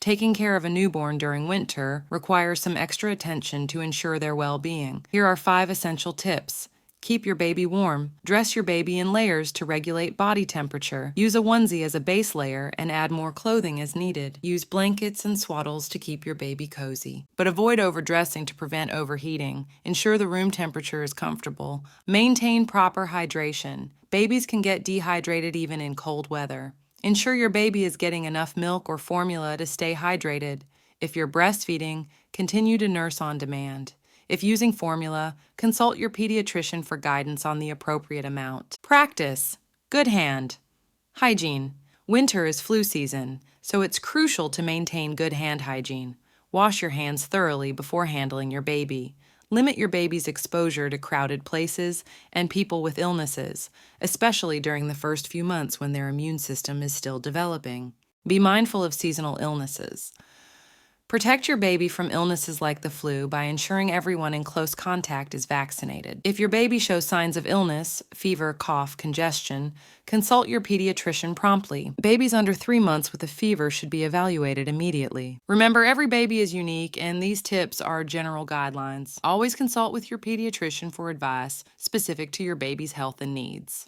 Taking care of a newborn during winter requires some extra attention to ensure their well-being. Here are 5 essential tips. Keep your baby warm. Dress your baby in layers to regulate body temperature. Use a onesie as a base layer and add more clothing as needed. Use blankets and swaddles to keep your baby cozy. But avoid overdressing to prevent overheating. Ensure the room temperature is comfortable. Maintain proper hydration. Babies can get dehydrated even in cold weather. Ensure your baby is getting enough milk or formula to stay hydrated. If you're breastfeeding, continue to nurse on demand. If using formula, consult your pediatrician for guidance on the appropriate amount. Practice. Good hand. Hygiene. Winter is flu season, so it's crucial to maintain good hand hygiene. Wash your hands thoroughly before handling your baby. Limit your baby's exposure to crowded places and people with illnesses, especially during the first few months when their immune system is still developing. Be mindful of seasonal illnesses. Protect your baby from illnesses like the flu by ensuring everyone in close contact is vaccinated. If your baby shows signs of illness, fever, cough, congestion, consult your pediatrician promptly. Babies under 3 months with a fever should be evaluated immediately. Remember, every baby is unique, and these tips are general guidelines. Always consult with your pediatrician for advice specific to your baby's health and needs.